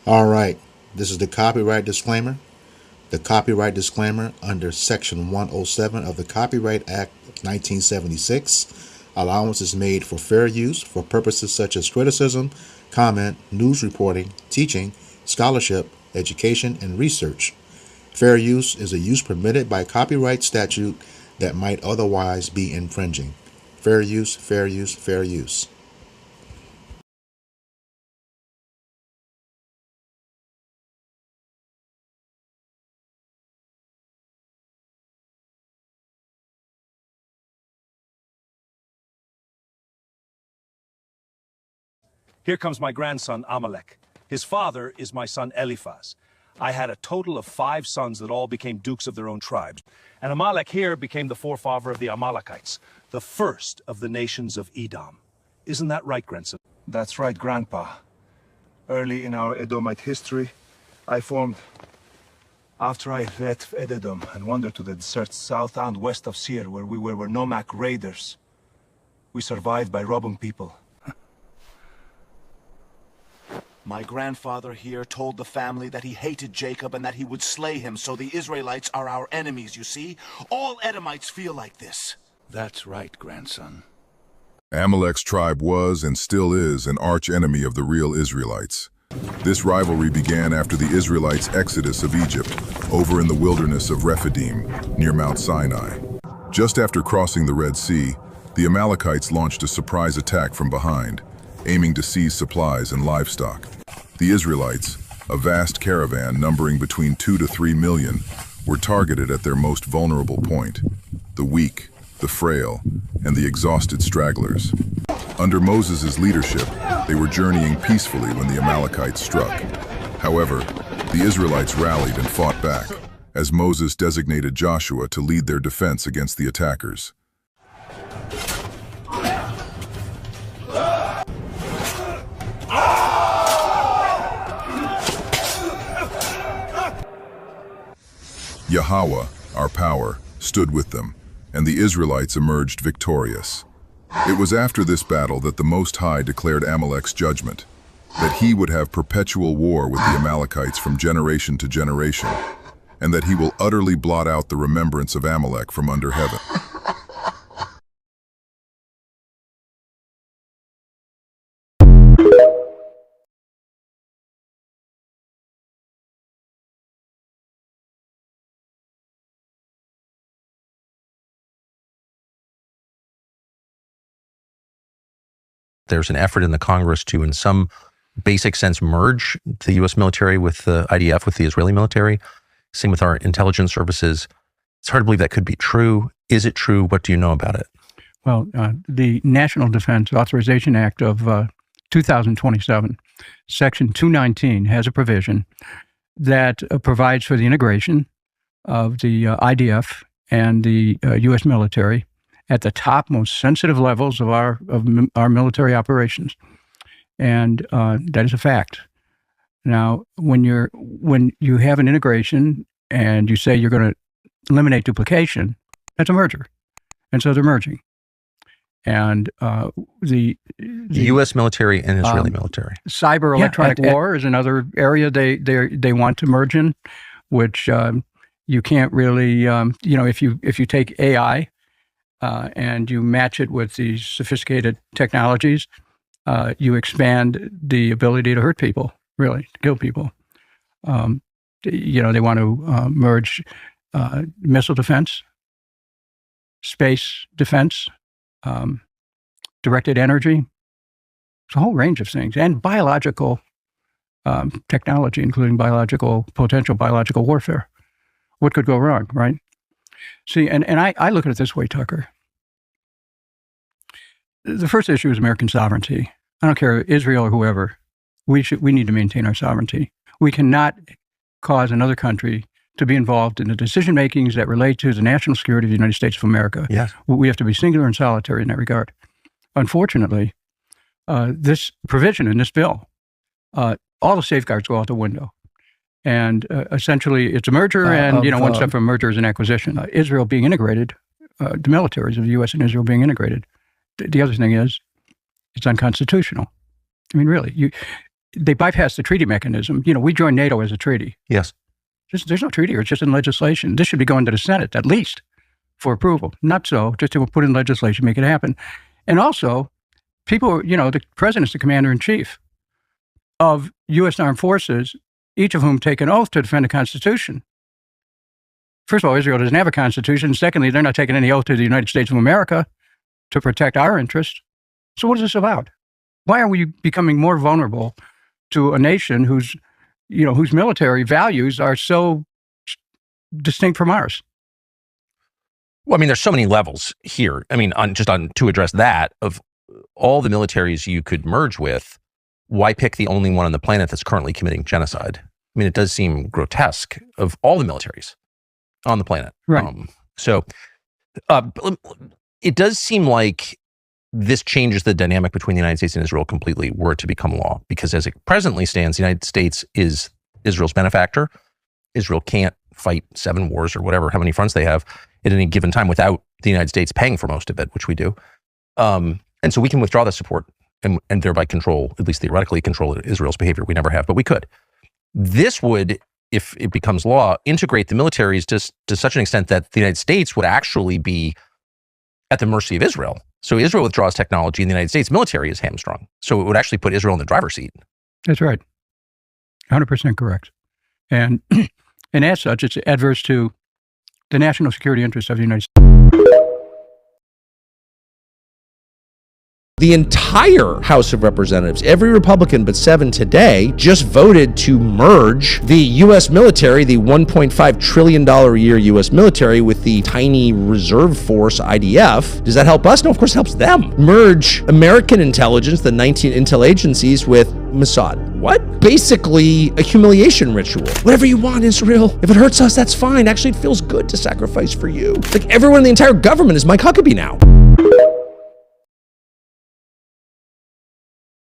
All right, this is the copyright disclaimer. The copyright disclaimer under Section 107 of the Copyright Act of 1976. Allowance is made for fair use for purposes such as criticism, comment, news reporting, teaching, scholarship, education, and research. Fair use is a use permitted by copyright statute that might otherwise be infringing. Fair use, fair use, fair use. Here comes my grandson, Amalek. His father is my son, Eliphaz. I had a total of 5 sons that all became dukes of their own tribes. And Amalek here became the forefather of the Amalekites, the first of the nations of Edom. Isn't that right, grandson? That's right, Grandpa. Early in our Edomite history, after I left Edom and wandered to the deserts south and west of Seir, where we were Nomad raiders. We survived by robbing people. My grandfather here told the family that he hated Jacob and that he would slay him, so the Israelites are our enemies, you see? All Edomites feel like this. That's right, grandson. Amalek's tribe was and still is an arch-enemy of the real Israelites. This rivalry began after the Israelites' exodus of Egypt, over in the wilderness of Rephidim, near Mount Sinai. Just after crossing the Red Sea, the Amalekites launched a surprise attack from behind, aiming to seize supplies and livestock. The Israelites, a vast caravan numbering between 2 to 3 million, were targeted at their most vulnerable point: the weak, the frail, and the exhausted stragglers. Under Moses' leadership, they were journeying peacefully when the Amalekites struck. However, the Israelites rallied and fought back, as Moses designated Joshua to lead their defense against the attackers. Yahweh, our power, stood with them, and the Israelites emerged victorious. It was after this battle that the Most High declared Amalek's judgment, that he would have perpetual war with the Amalekites from generation to generation, and that he will utterly blot out the remembrance of Amalek from under heaven. There's an effort in the Congress to, in some basic sense, merge the U.S. military with the IDF, with the Israeli military. Same with our intelligence services. It's hard to believe that could be true. Is it true? What do you know about it? Well, the National Defense Authorization Act of 2027, Section 219, has a provision that provides for the integration of the IDF and the U.S. military at the top, most sensitive levels of our military operations, and that is a fact. Now, when you have an integration and you say you're going to eliminate duplication, that's a merger, and so they're merging. And the U.S. military and Israeli military. Cyber electronic war is another area they want to merge in, which you can't really if you take AI and you match it with these sophisticated technologies, you expand the ability to hurt people, really, to kill people. They want to merge missile defense, space defense, directed energy. It's a whole range of things, and biological technology, including potential biological warfare. What could go wrong, right? See, and I look at it this way, Tucker. The first issue is American sovereignty. I don't care, Israel or whoever. We need to maintain our sovereignty. We cannot cause another country to be involved in the decision makings that relate to the national security of the United States of America. Yes. We have to be singular and solitary in that regard. Unfortunately, this provision in this bill, all the safeguards go out the window. And essentially, it's a merger, and one step from a merger is an acquisition. Israel being integrated, the militaries of the U.S. and Israel being integrated. The other thing is, it's unconstitutional. I mean, really, they bypass the treaty mechanism. We joined NATO as a treaty. Yes. There's no treaty, it's just in legislation. This should be going to the Senate, at least, for approval. Not so, just to put in legislation, make it happen. And also, people, the president's the commander-in-chief of U.S. armed forces, each of whom take an oath to defend the Constitution. First of all, Israel doesn't have a constitution. Secondly, they're not taking any oath to the United States of America to protect our interests. So what is this about? Why are we becoming more vulnerable to a nation whose military values are so distinct from ours? Well, I mean, there's so many levels here. I mean, to address that, of all the militaries you could merge with, why pick the only one on the planet that's currently committing genocide? I mean, it does seem grotesque of all the militaries on the planet. Right. It does seem like this changes the dynamic between the United States and Israel completely were it to become law, because as it presently stands, the United States is Israel's benefactor. Israel can't fight 7 wars or whatever, how many fronts they have at any given time without the United States paying for most of it, which we do. And so we can withdraw the support and thereby control, at least theoretically, control Israel's behavior. We never have, but we could. This would, if it becomes law, integrate the militaries to such an extent that the United States would actually be at the mercy of Israel. So Israel withdraws technology and the United States military is hamstrung. So it would actually put Israel in the driver's seat. That's right. 100% correct. And as such, it's adverse to the national security interests of the United States. The entire House of Representatives, every Republican but 7 today, just voted to merge the U.S. military, the $1.5 trillion a year U.S. military, with the tiny reserve force IDF. Does that help us? No, of course it helps them. Merge American intelligence, the 19 intel agencies, with Mossad. What? Basically a humiliation ritual. Whatever you want, Israel. If it hurts us, that's fine. Actually, it feels good to sacrifice for you. Like, everyone in the entire government is Mike Huckabee now.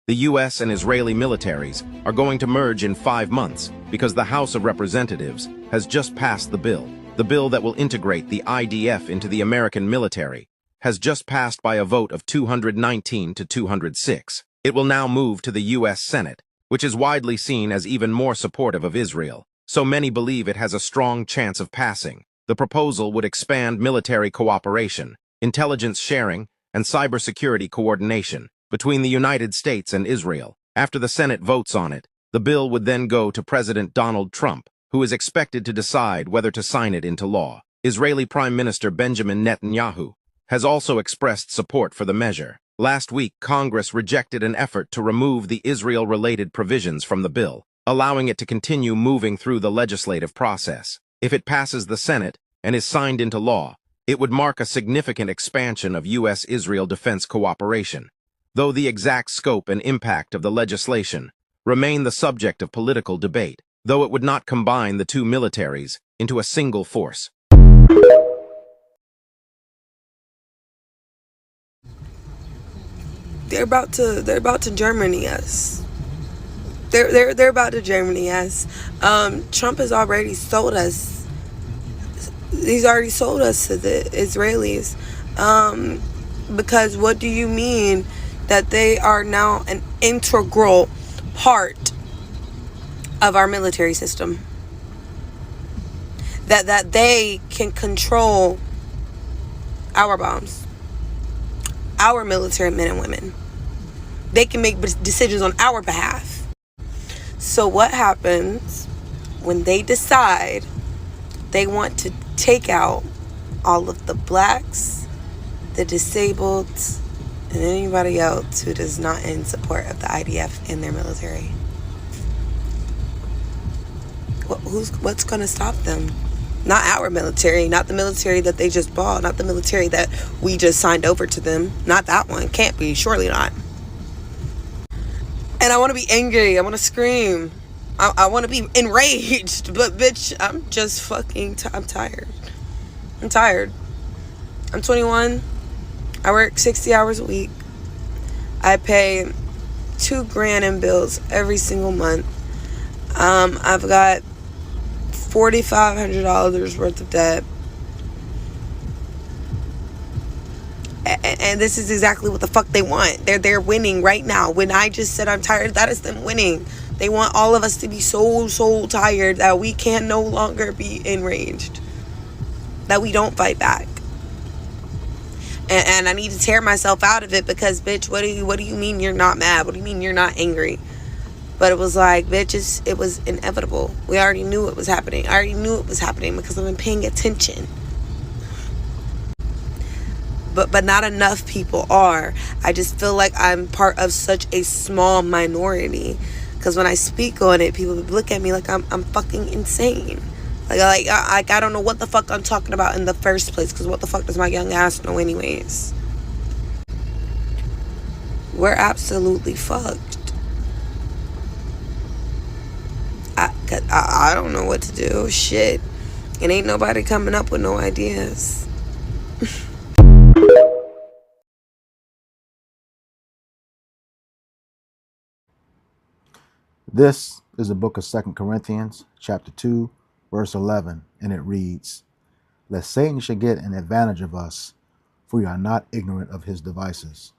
The U.S. and Israeli militaries are going to merge in 5 months because the House of Representatives has just passed the bill. The bill that will integrate the IDF into the American military has just passed by a vote of 219 to 206. It will now move to the U.S. Senate, which is widely seen as even more supportive of Israel, so many believe it has a strong chance of passing. The proposal would expand military cooperation, intelligence sharing, and cybersecurity coordination between the United States and Israel. After the Senate votes on it, the bill would then go to President Donald Trump, who is expected to decide whether to sign it into law. Israeli Prime Minister Benjamin Netanyahu has also expressed support for the measure. Last week, Congress rejected an effort to remove the Israel-related provisions from the bill, allowing it to continue moving through the legislative process. If it passes the Senate and is signed into law, it would mark a significant expansion of U.S.-Israel defense cooperation, though the exact scope and impact of the legislation remain the subject of political debate, though it would not combine the two militaries into a single force. They're about to Germany us. They're about to Germany us. Trump has already sold us. He's already sold us to the Israelis. Because what do you mean that they are now an integral part of our military system? That they can control our bombs, our military men and women. They can make decisions on our behalf. So what happens when they decide they want to take out all of the blacks, the disabled, and anybody else who is not in support of the IDF in their military? What's going to stop them? Not our military, not the military that they just bought, not the military that we just signed over to them. Not that one. Can't be. Surely not. And I want to be angry. I want to scream. I want to be enraged. But bitch, I'm just fucking I'm tired. I'm tired. I'm 21. I work 60 hours a week. I pay $2,000 in bills every single month. I've got $4,500 worth of debt. And this is exactly what the fuck they want. They're winning right now. When I just said I'm tired, that is them winning. They want all of us to be so tired that we can no longer be enraged, that we don't fight back. And I need to tear myself out of it, because bitch, what do you mean you're not mad? What do you mean you're not angry? But it was like, bitch, it was inevitable. We already knew it was happening. I already knew it was happening because I've been paying attention. But not enough people are. I just feel like I'm part of such a small minority, because when I speak on it, people look at me like I'm fucking insane. Like I don't know what the fuck I'm talking about in the first place, because what the fuck does my young ass know anyways? We're absolutely fucked. I don't know what to do. Shit. And ain't nobody coming up with no ideas. This is the book of 2 Corinthians, chapter 2, verse 11, and it reads, "Lest Satan should get an advantage of us, for we are not ignorant of his devices."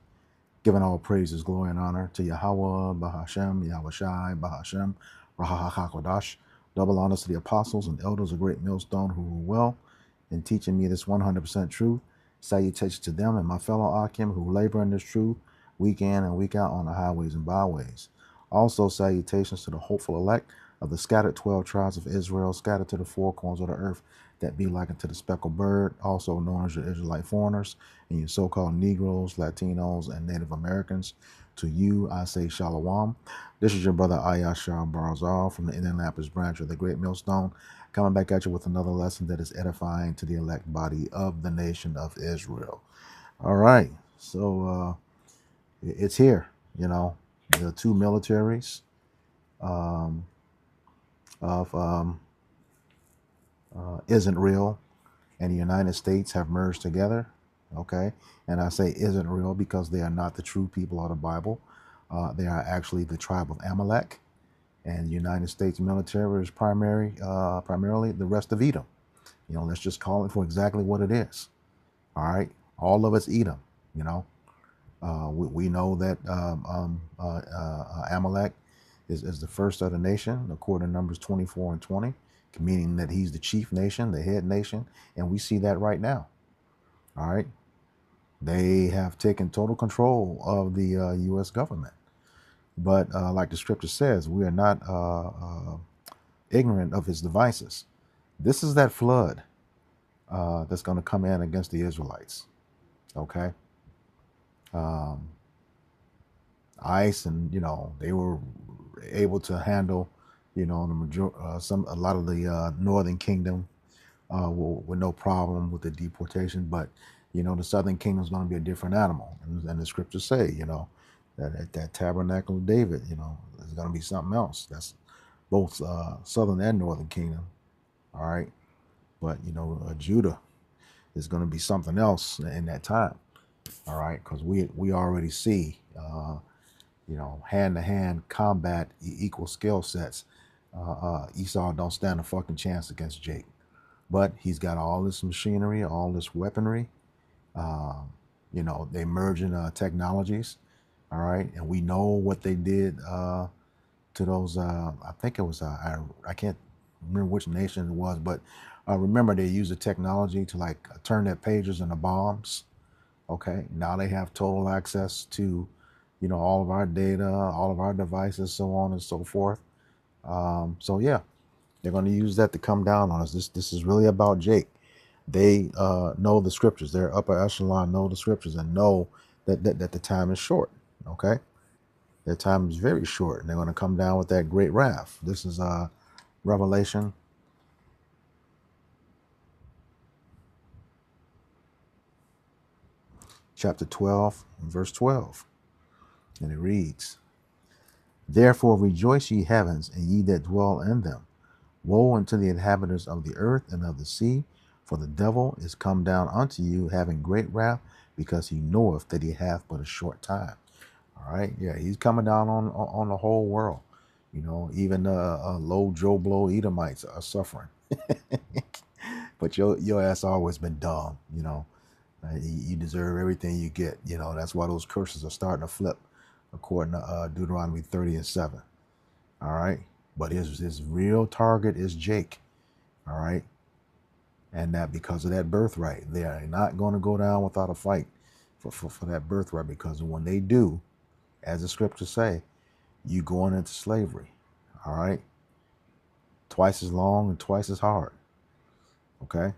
Giving all praises, glory, and honor to Yahweh, Bahashem, Yahweh Shai, Bahashem, Rahahakodash. Double honors to the apostles and elders of Great Millstone who rule well in teaching me this 100% truth. Salutations to them and my fellow Akim who labor in this truth week in and week out on the highways and byways. Also, salutations to the hopeful elect of the scattered 12 tribes of Israel, scattered to the four corners of the earth, that be like unto the speckled bird, also known as your Israelite foreigners, and your so-called Negroes, Latinos, and Native Americans. To you, I say Shalom. This is your brother Ayashar Barzal from the Indianapolis branch of the Great Millstone, coming back at you with another lesson that is edifying to the elect body of the nation of Israel. All right, so it's here, the two militaries of isn't real and the United States have merged together. Okay, and I say isn't real because they are not the true people of the Bible. They are actually the tribe of Amalek, and the United States military is primarily the rest of Edom. Let's just call it for exactly what it is. All right, all of it's Edom. We know that Amalek is the first of the nation, according to Numbers 24 and 20, meaning that he's the chief nation, the head nation, and we see that right now. All right, they have taken total control of the U.S. government. But like the scripture says, we are not ignorant of his devices. This is that flood that's going to come in against the Israelites. Okay. ICE, and they were able to handle a lot of the northern kingdom with no problem with the deportation, but the southern kingdom is going to be a different animal, and the scriptures say that tabernacle of David is going to be something else. That's both southern and northern kingdom. All right, but Judah is going to be something else in that time. All right, because we already see hand-to-hand combat, equal skill sets. Esau don't stand a fucking chance against Jake, but he's got all this machinery, all this weaponry. They merging technologies. All right, and we know what they did to those. I think it was I can't remember which nation it was, but remember they used the technology to turn their pagers into bombs. Okay, now they have total access to, all of our data, all of our devices, so on and so forth. So yeah, they're going to use that to come down on us. This is really about Jake. They know the scriptures. Their upper echelon know the scriptures and know that the time is short. Okay, their time is very short, and they're going to come down with that great wrath. This is Revelation chapter 12, verse 12. And it reads, "Therefore rejoice, ye heavens, and ye that dwell in them. Woe unto the inhabitants of the earth and of the sea, for the devil is come down unto you, having great wrath, because he knoweth that he hath but a short time." All right, yeah, he's coming down on the whole world. Even low Joe Blow Edomites are suffering. But your ass always been dumb. You deserve everything you get. You know, that's why those curses are starting to flip, according to Deuteronomy 30:7. All right. But his real target is Jake. All right. And that because of that birthright, they are not going to go down without a fight for that birthright, because when they do, as the scriptures say, you going into slavery. All right. Twice as long and twice as hard. Okay.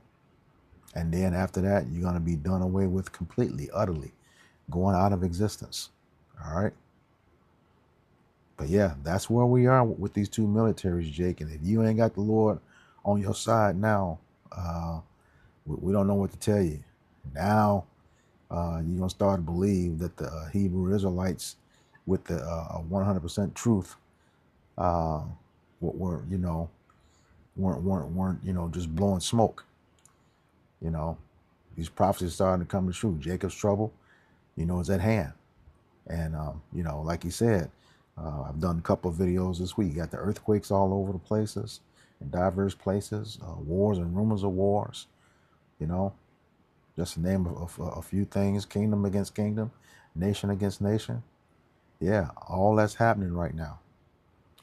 And then after that, you're going to be done away with completely, utterly, going out of existence. All right. But yeah, that's where we are with these two militaries, Jake. And if you ain't got the Lord on your side now, we don't know what to tell you. Now, you're going to start to believe that the Hebrew Israelites with the 100% truth were, you know, weren't, you know, just blowing smoke. You know, these prophecies are starting to come to true. Jacob's trouble, you know, is at hand. And, you know, like he said, I've done a couple of videos this week. You got the earthquakes all over the places, in diverse places, wars and rumors of wars, you know, just to name a few things, kingdom against kingdom, nation against nation. Yeah, all that's happening right now.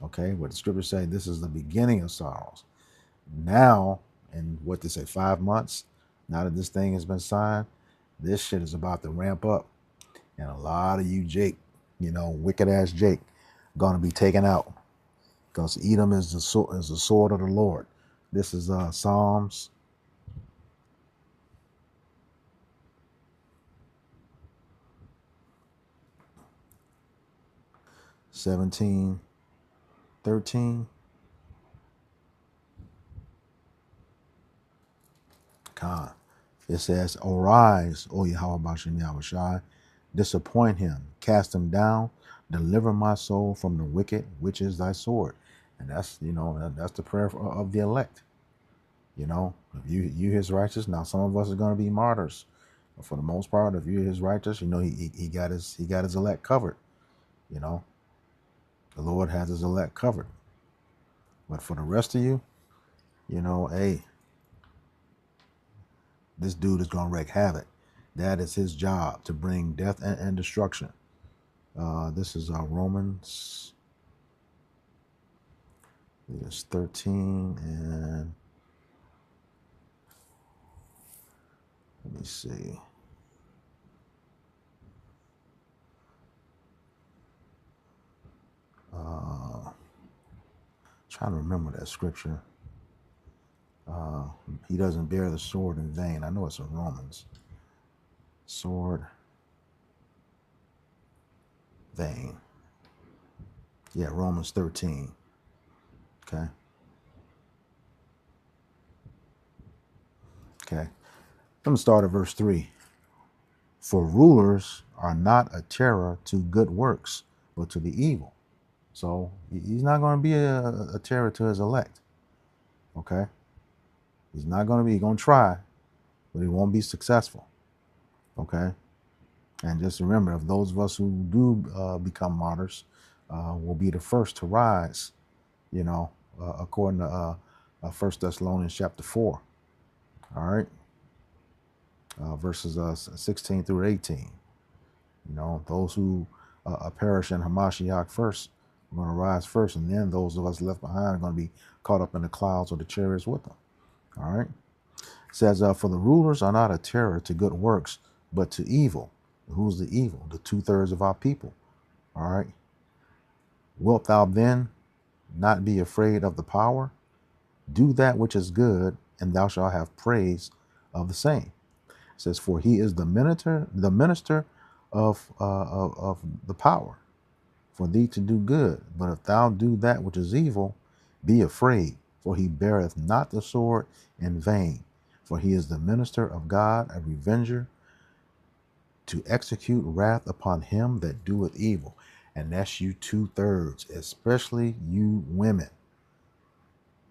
Okay, but the scriptures say this is the beginning of sorrows. Now, in what they say, 5 months, now that this thing has been signed, this shit is about to ramp up. And a lot of you, Jake, you know, wicked ass Jake, gonna be taken out, because Edom is the sword of the Lord. This is Psalms 17:13. God, it says, "Arise, O Yahweh Bashem Yahushai, disappoint him, cast him down, deliver my soul from the wicked, which is thy sword." And that's, you know, that's the prayer of the elect. You know, if you his righteous. Now some of us are going to be martyrs, but for the most part, if you're his righteous, you know, he got his elect covered. You know, the Lord has his elect covered. But for the rest of you, you know, hey, this dude is going to wreak havoc. That is his job, to bring death and destruction. This is Romans. It's 13 and let me see. Trying to remember that scripture. He doesn't bear the sword in vain. I know it's in Romans. Sword, vain. Yeah, Romans 13. Okay. Okay. Let me start at verse 3. For rulers are not a terror to good works, but to the evil. So he's not going to be a terror to his elect. Okay. He's not going to be, he's going to try, but he won't be successful. Okay. And just remember, if those of us who do become martyrs will be the first to rise, you know, according to 1 Thessalonians chapter 4. All right. Verses 16 through 18. You know, those who perish in Hamashiach first are going to rise first, and then those of us left behind are going to be caught up in the clouds or the chariots with them. All right. It says, for the rulers are not a terror to good works, but to evil. Who's the evil? The 2/3 of our people. All right. Wilt thou then not be afraid of the power? Do that which is good, and thou shalt have praise of the same. It says, for he is the minister of the power for thee to do good. But if thou do that which is evil, be afraid, for he beareth not the sword in vain. For he is the minister of God, a revenger, to execute wrath upon him that doeth evil. And that's you 2/3, especially you women.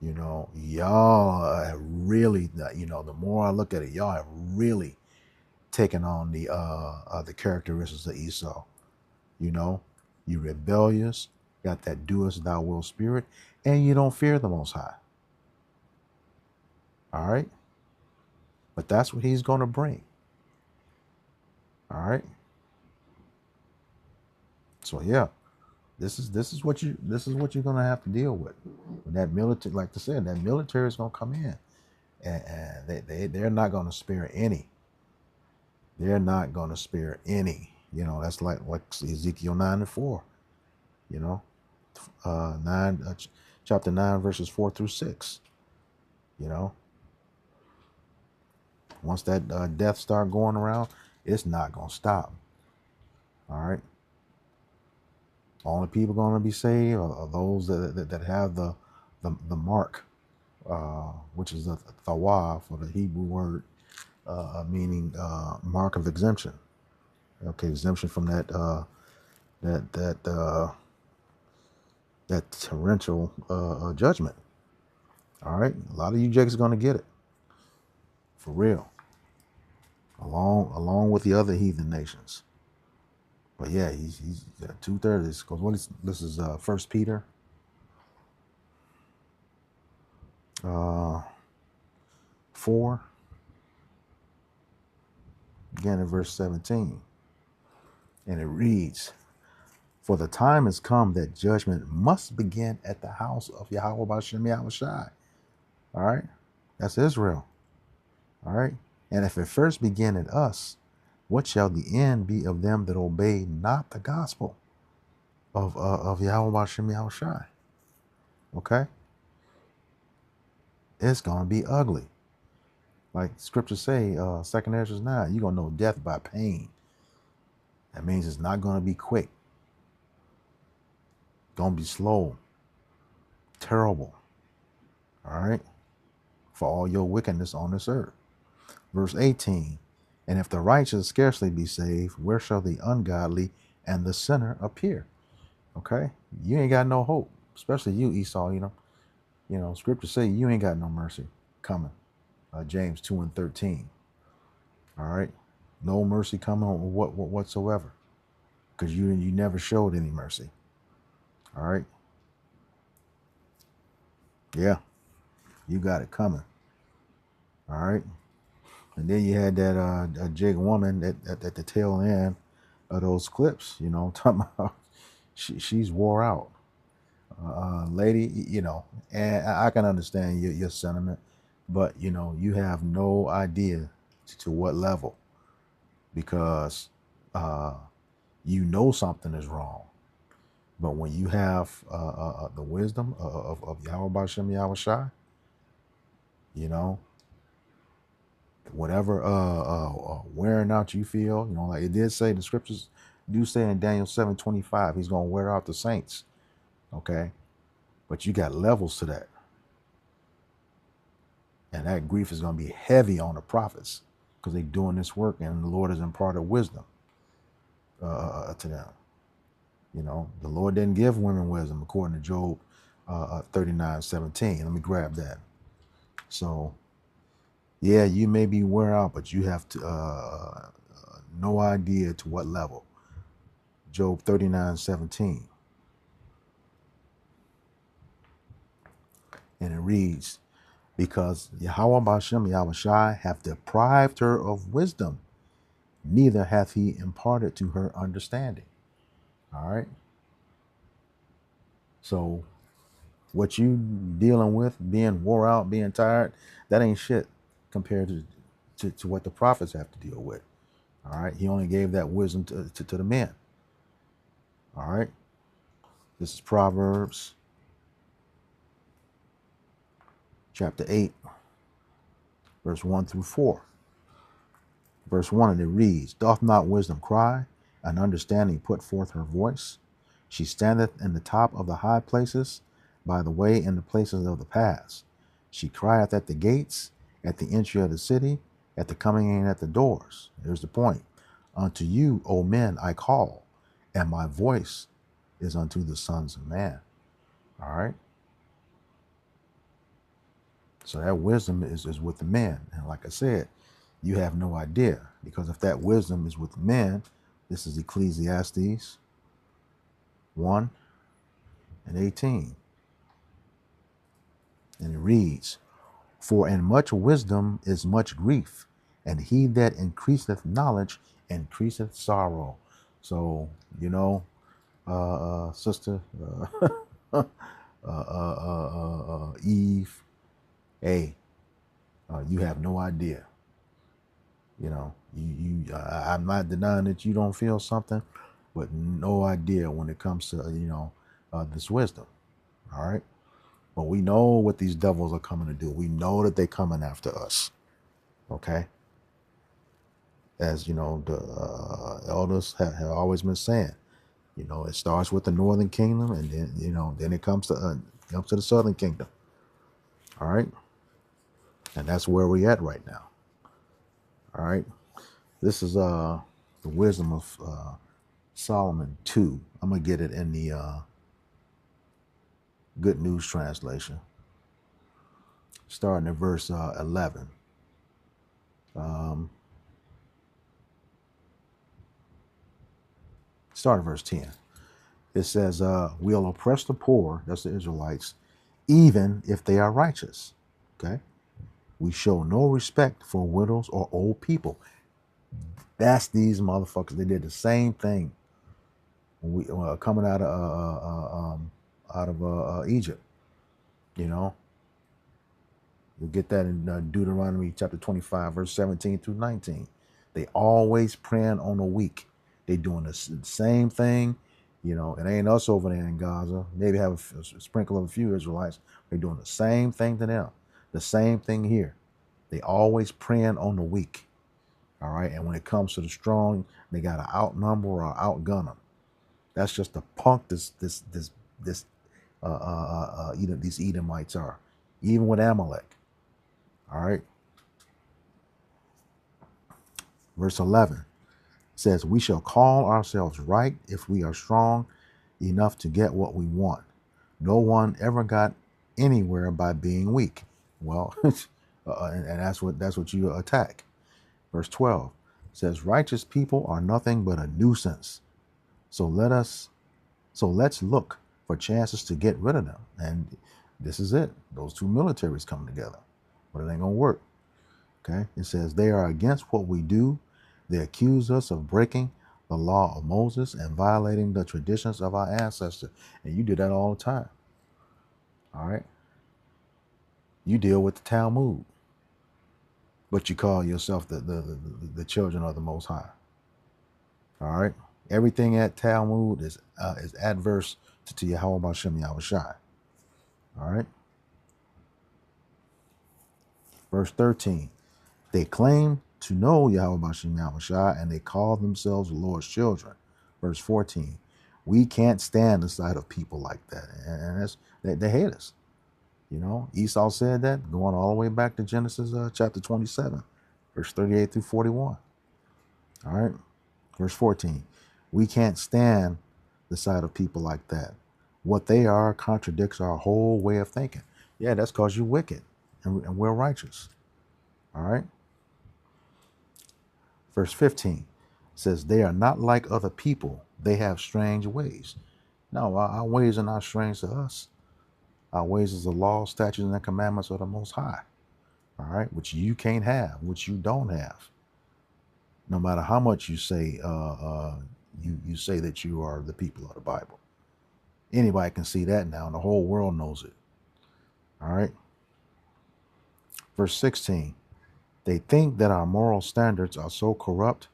You know, y'all have really, you know, the more I look at it, y'all have really taken on the characteristics of Esau. You know, you rebellious, got that doest thou will spirit, and you don't fear the Most High. All right? But that's what he's going to bring. All right. So yeah, this is what you're gonna have to deal with. When that military, like I said, that military is gonna come in, and they're not gonna spare any. They're not gonna spare any. You know, that's like Ezekiel 9:4. You know, chapter 9 verses 4 through 6. You know, once that death start going around, it's not gonna stop. All right. Only people going to be saved are those that have the mark, which is the thawab, for the Hebrew word, meaning mark of exemption. Okay, exemption from that torrential judgment. All right, a lot of you jakes are going to get it, for real, along with the other heathen nations. But yeah, he's 2/3. Because this is 1 Peter 4, again in verse 17, and it reads, "For the time has come that judgment must begin at the house of Yahweh B'Shem Yahushai." All right, that's Israel. All right, and if it first begin at us, what shall the end be of them that obey not the gospel of Yahweh B'Shem Yahushai? Okay, it's gonna be ugly. Like scriptures say, 2 Ezra 9, you're gonna know death by pain. That means it's not gonna be quick. Gonna be slow, terrible. All right, for all your wickedness on this earth. Verse 18, and if the righteous scarcely be saved, where shall the ungodly and the sinner appear? Okay, you ain't got no hope, especially you, Esau. You know, scriptures say you ain't got no mercy coming. James 2:13. All right, no mercy coming on whatsoever, because you never showed any mercy. All right, yeah, you got it coming. All right, and then you had that jig woman at the tail end of those clips. You know, talking about she's wore out, lady. You know, and I can understand your sentiment, but you know, you have no idea to what level, because you know something is wrong. But when you have the wisdom of Yahweh B'Shem Yahushai, you know, whatever wearing out you feel, you know, like it did say, the scriptures do say in Daniel 7:25, he's going to wear out the saints. Okay, but you got levels to that, and that grief is going to be heavy on the prophets, because they're doing this work, and the Lord has imparted wisdom to them. You know, the Lord didn't give women wisdom, according to Job 39:17. Let me grab that. So, yeah, you may be wear out, but you have to no idea to what level. Job 39:17. And it reads, because Yahweh B'Shem Yahushai hath deprived her of wisdom, neither hath he imparted to her understanding. All right. So what you dealing with, being wore out, being tired, that ain't shit compared to what the prophets have to deal with. All right. He only gave that wisdom to the men. All right. This is Proverbs chapter 8, verse 1-4. Verse 1, and it reads, doth not wisdom cry, and understanding put forth her voice? She standeth in the top of the high places, by the way in the places of the paths. She crieth at the gates, at the entry of the city, at the coming in at the doors. Here's the point. Unto you, O men, I call, and my voice is unto the sons of man. All right. So that wisdom is with the men. And like I said, you have no idea, because if that wisdom is with the men, this is Ecclesiastes 1:18. And it reads, for in much wisdom is much grief, and he that increaseth knowledge increaseth sorrow. So, sister, Eve, hey, you have no idea. I'm not denying that you don't feel something, but no idea when it comes to, this wisdom. All right. But we know what these devils are coming to do. We know that they're coming after us. Okay. As the elders have always been saying, it starts with the northern kingdom, and then it comes to the southern kingdom. All right. And that's where we're at right now. All right. This is the wisdom of Solomon 2. I'm going to get it in the Good News Translation, starting at verse 11. Start at verse 10. It says, we'll oppress the poor, that's the Israelites, even if they are righteous. Okay. We show no respect for widows or old people. That's these motherfuckers. They did the same thing when we coming out of Egypt. You get that in Deuteronomy chapter 25, verse 17 through 19. They always preying on the weak. They doing the same thing. It ain't us over there in Gaza. Maybe have a sprinkle of a few Israelites. They're doing the same thing to them. The same thing here. They always preying on the weak. All right. And when it comes to the strong, they got to outnumber or outgun them. That's just the punk these Edomites are. Even with Amalek. All right. Verse 11 says, we shall call ourselves right if we are strong enough to get what we want. No one ever got anywhere by being weak. Well, and that's what you attack. Verse 12 says, righteous people are nothing but a nuisance. So let's look for chances to get rid of them. And this is it. Those two militaries coming together. But it ain't gonna work. Okay. It says they are against what we do. They accuse us of breaking the law of Moses and violating the traditions of our ancestors. And you do that all the time. All right. You deal with the Talmud, but you call yourself the children of the Most High. All right. Everything at Talmud is adverse to Yahweh Bashem Yahushai. All right. Verse 13. They claim to know Yahweh Bashem Yahushai, and they call themselves the Lord's children. Verse 14. We can't stand the sight of people like that, and they hate us. Esau said that, going all the way back to Genesis chapter 27, verse 38 through 41. All right. Verse 14. We can't stand the sight of people like that. What they are contradicts our whole way of thinking. Yeah, that's because you're wicked and we're righteous. All right. Verse 15 says, they are not like other people. They have strange ways. No, our ways are not strange to us. Our ways is the law, statutes, and the commandments of the Most High. All right. Which you can't have, which you don't have. No matter how much you say, you say that you are the people of the Bible. Anybody can see that now, and the whole world knows it. All right. Verse 16. They think that our moral standards are so corrupt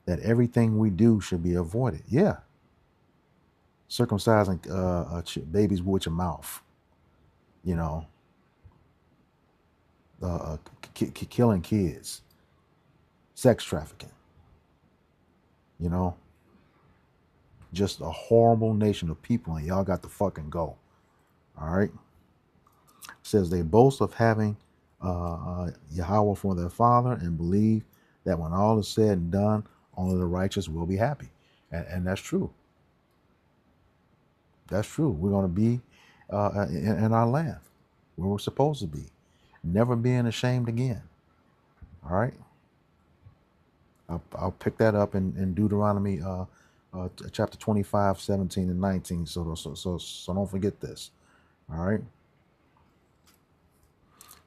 that everything we do should be avoided. Yeah. Circumcising babies with your mouth. Killing kids. Sex trafficking. Just a horrible nation of people, and y'all got to fucking go. All right. Says they boast of having Yahweh for their father and believe that when all is said and done, only the righteous will be happy. And that's true. That's true. We're going to be in our land where we're supposed to be. Never being ashamed again. All right. I'll pick that up in Deuteronomy chapter 25, 17, and 19. So don't forget this. All right. It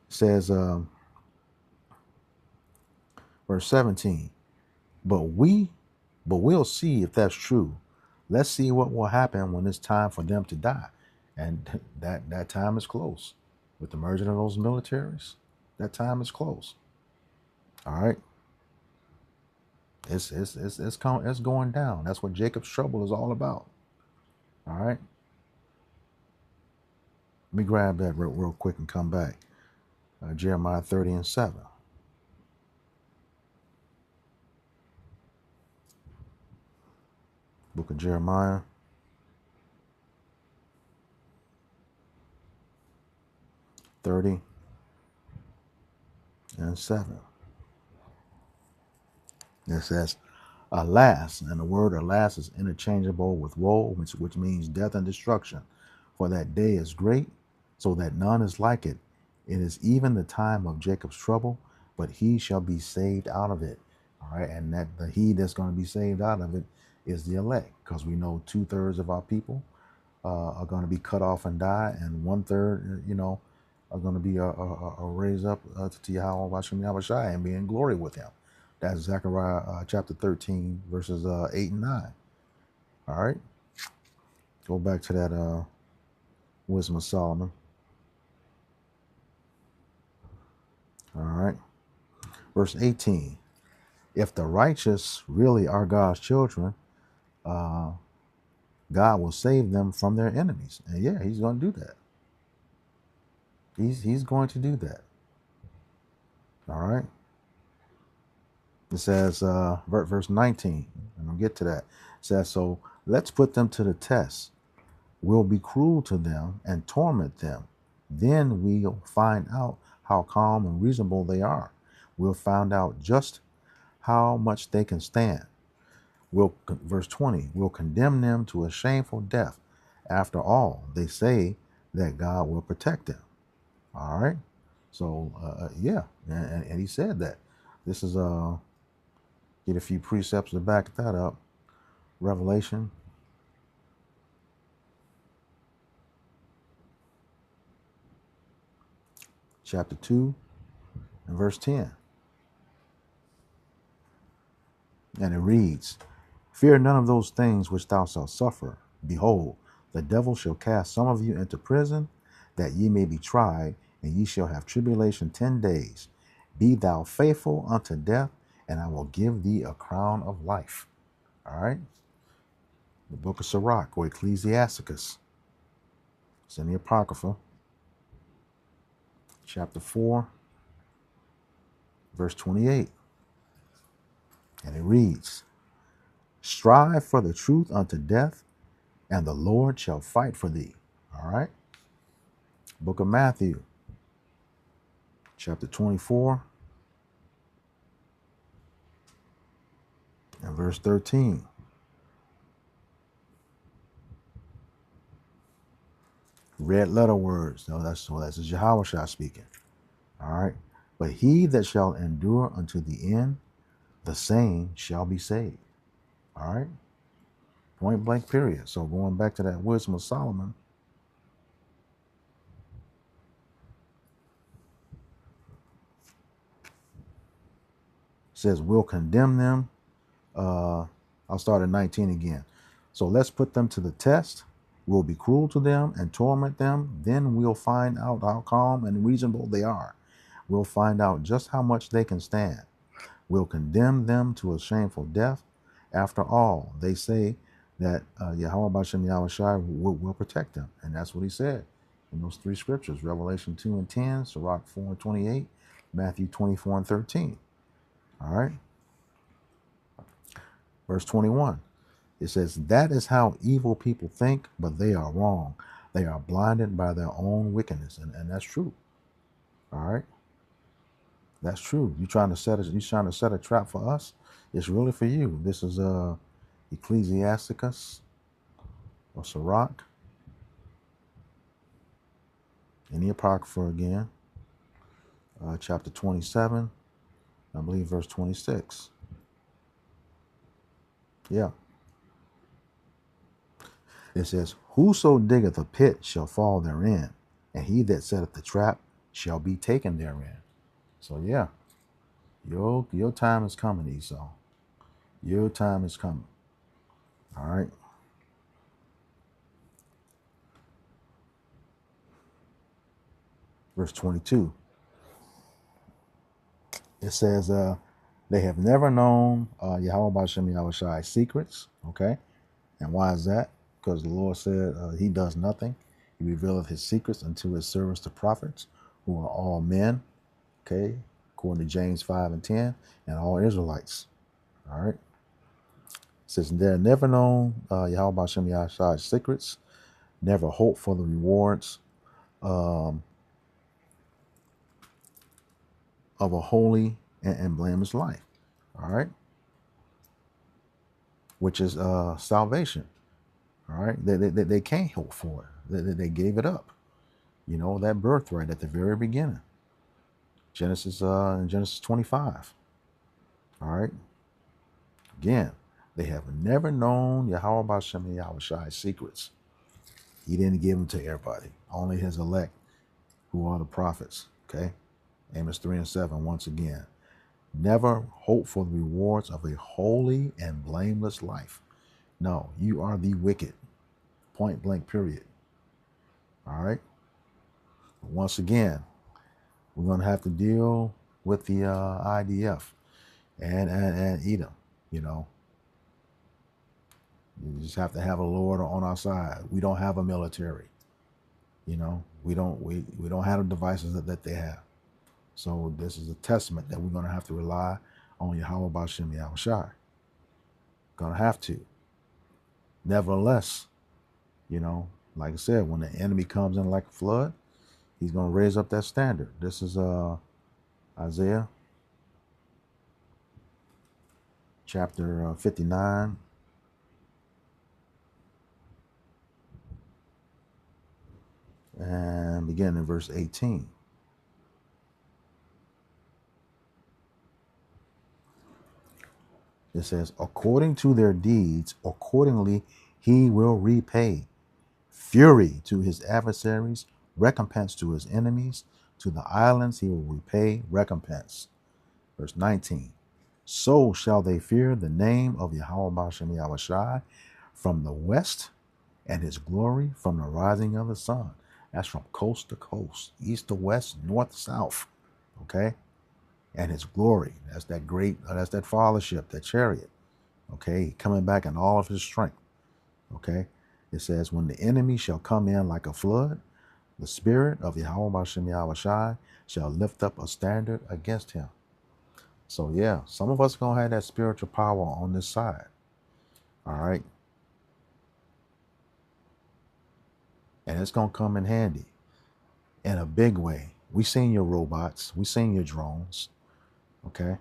says, verse 17, But we'll see if that's true. Let's see what will happen when it's time for them to die. And that time is close. With the merging of those militaries, that time is close. All right. It's going down. That's what Jacob's trouble is all about. All right. Let me grab that real quick and come back. Jeremiah 30 and 7. Book of Jeremiah. 30 and 7. It says, alas, and the word alas is interchangeable with woe, which means death and destruction. For that day is great, so that none is like it. It is even the time of Jacob's trouble, but he shall be saved out of it. All right, and that the he that's going to be saved out of it is the elect, because we know 2/3 of our people are going to be cut off and die, and 1/3, are going to be raised up to Yahweh Hashem Yahushua and be in glory with him. That's Zechariah chapter 13, verses 8 and 9. All right. Go back to that Wisdom of Solomon. All right. Verse 18. If the righteous really are God's children, God will save them from their enemies. And yeah, he's going to do that. He's going to do that. All right. It says, verse 19, and I'll get to that. It says, so let's put them to the test. We'll be cruel to them and torment them. Then we'll find out how calm and reasonable they are. We'll find out just how much they can stand. Verse 20, we'll condemn them to a shameful death. After all, they say that God will protect them. All right. So, yeah. And he said that. This is, get a few precepts to back that up. Revelation. Chapter 2 and verse 10. And it reads, fear none of those things which thou shalt suffer. Behold, the devil shall cast some of you into prison, that ye may be tried, and ye shall have tribulation 10 days. Be thou faithful unto death, and I will give thee a crown of life. All right. The book of Sirach, or Ecclesiasticus. It's in the Apocrypha. Chapter 4, verse 28. And it reads, strive for the truth unto death, and the Lord shall fight for thee. All right. Book of Matthew, chapter 24, and verse 13. Red letter words. No, that's Yahushua speaking. All right. But he that shall endure unto the end, the same shall be saved. All right. Point blank period. So going back to that Wisdom of Solomon. Says we'll condemn them. I'll start at 19 again. So let's put them to the test. We'll be cruel to them and torment them. Then we'll find out how calm and reasonable they are. We'll find out just how much they can stand. We'll condemn them to a shameful death. After all, they say that Yahweh Bashem Yahushua will protect them. And that's what he said in those three scriptures, Revelation 2 and 10, Sirach 4 and 28, Matthew 24 and 13. All right. Verse 21. It says, that is how evil people think, but they are wrong. They are blinded by their own wickedness. And that's true. All right. That's true. You're trying to set a trap for us. It's really for you. This is Ecclesiasticus or Sirach in the Apocrypha again, chapter 27, I believe verse 26. Yeah. It says, whoso diggeth a pit shall fall therein, and he that setteth the trap shall be taken therein. So yeah, your time is coming, Esau. Your time is coming. All right. Verse 22. It says, they have never known Yahweh Bashem Yahushai's secrets. Okay. And why is that? Because the Lord said he does nothing. He revealeth his secrets unto his servants, the prophets, who are all men. Okay. According to James 5 and 10, and all Israelites. All right. It says, they have never known Yahweh Bashem Yahushai's secrets, never hope for the rewards of a holy and blameless life. All right. Which is salvation. All right. They can't hope for it. They gave it up. You know, that birthright at the very beginning. Genesis 25. All right. Again, they have never known Yahweh Bashem Yahushai's secrets. He didn't give them to everybody. Only his elect, who are the prophets. Okay. Amos 3 and 7, once again. Never hope for the rewards of a holy and blameless life. No, you are the wicked. Point blank, period. All right. Once again, we're going to have to deal with the IDF and Edom. You know, you just have to have a Lord on our side. We don't have a military. You know, we don't have the devices that they have. So this is a testament that we're going to have to rely on Yahweh Bashem Yahushai. Going to have to. Nevertheless, you know, like I said, when the enemy comes in like a flood, he's going to raise up that standard. This is Isaiah chapter 59. And begin in verse 18. It says, according to their deeds, accordingly he will repay. Fury to his adversaries, recompense to his enemies. To the islands he will repay recompense. Verse 19. So shall they fear the name of Yahweh Bashem Yahushai from the west, and his glory from the rising of the sun. That's from coast to coast, east to west, north to south. Okay? And his glory. That's that great, that's that fathership, that chariot. Okay? Coming back in all of his strength. Okay? It says, when the enemy shall come in like a flood, the spirit of Yahweh Bashem Yahushai shall lift up a standard against him. So yeah, some of us are going to have that spiritual power on this side. All right? And it's going to come in handy in a big way. We seen your robots. We seen your drones. Okay?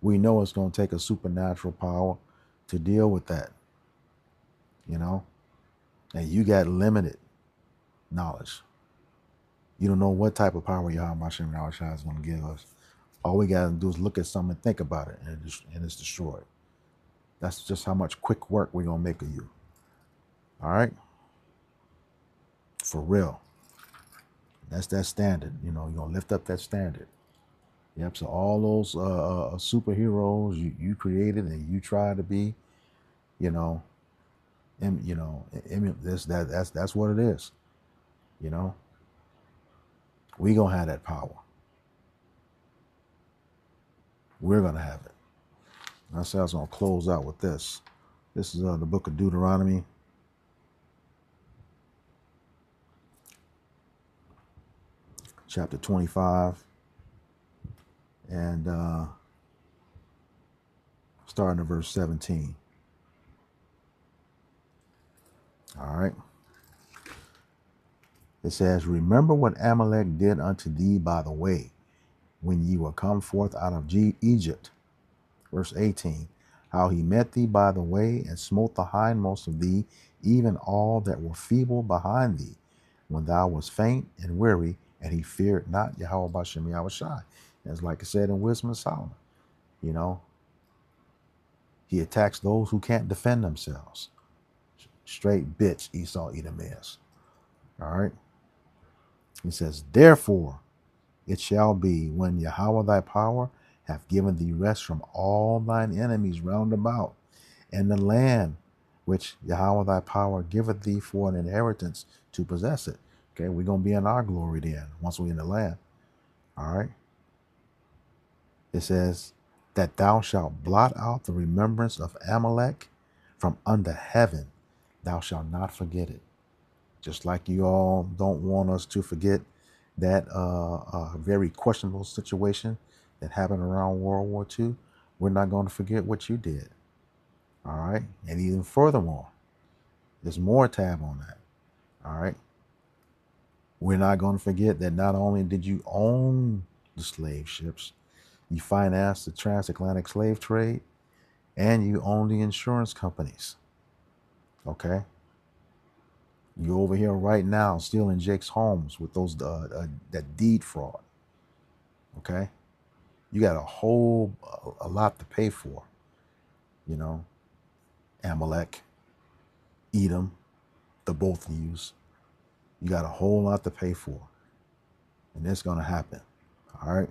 We know it's going to take a supernatural power to deal with that. You know? And you got limited knowledge. You don't know what type of power Yahweh Bashem Yahushai is going to give us. All we got to do is look at something and think about it, and it's destroyed. That's just how much quick work we're going to make of you. All right? For real. That's that standard. You know, you're going to lift up that standard. Yep. So all those superheroes you created and you try to be, you know, that's what it is. You know, we gonna have that power. We're gonna have it. I said I was gonna close out with this. This is the book of Deuteronomy, chapter 25, and starting at verse 17. All right. It says, remember what Amalek did unto thee by the way, when ye were come forth out of Egypt. Verse 18, how he met thee by the way, and smote the hindmost of thee, even all that were feeble behind thee, when thou wast faint and weary, and he feared not Yahweh Bashem Yahushai. As like I said in Wisdom of Solomon, you know, he attacks those who can't defend themselves. Straight bitch Esau Edom is. All right. He says, therefore it shall be when Yahweh thy power hath given thee rest from all thine enemies round about, and the land which Yahweh thy power giveth thee for an inheritance to possess it. Okay, we're going to be in our glory then, once we're in the land. All right. It says that thou shalt blot out the remembrance of Amalek from under heaven. Thou shalt not forget it. Just like you all don't want us to forget that very questionable situation that happened around World War II, we're not going to forget what you did. All right. And even furthermore, there's more tab on that. All right. We're not going to forget that not only did you own the slave ships, you financed the transatlantic slave trade, and you own the insurance companies. Okay. You over here right now still in Jake's homes with those that deed fraud. Okay. You got a lot to pay for. You know, Amalek, Edom, the both of yous. You got a whole lot to pay for. And it's going to happen. All right.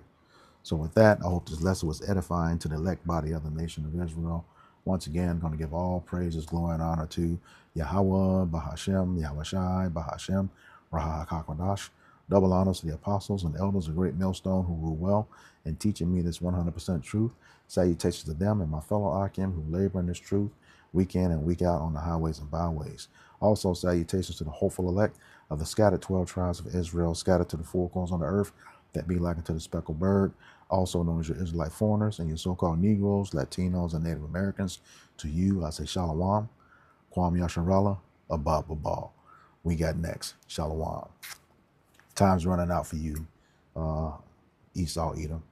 So with that, I hope this lesson was edifying to the elect body of the nation of Israel. Once again, going to give all praises, glory, and honor to Yahweh, Bahashem, Yahweh Shai, Bahashem, Raha HaKadosh. Double honors to the apostles and elders of Great Millstone who rule well in teaching me this 100% truth. Salutations to them and my fellow Akim who labor in this truth week in and week out on the highways and byways. Also, salutations to the hopeful elect of the scattered 12 tribes of Israel, scattered to the four corners on the earth, that be like unto the speckled bird, also known as your Israelite foreigners and your so-called Negroes, Latinos, and Native Americans. To you, I say Shalom, Kwam Yasharallah, Abba Babal. We got next. Shalom. Time's running out for you, Esau Edom.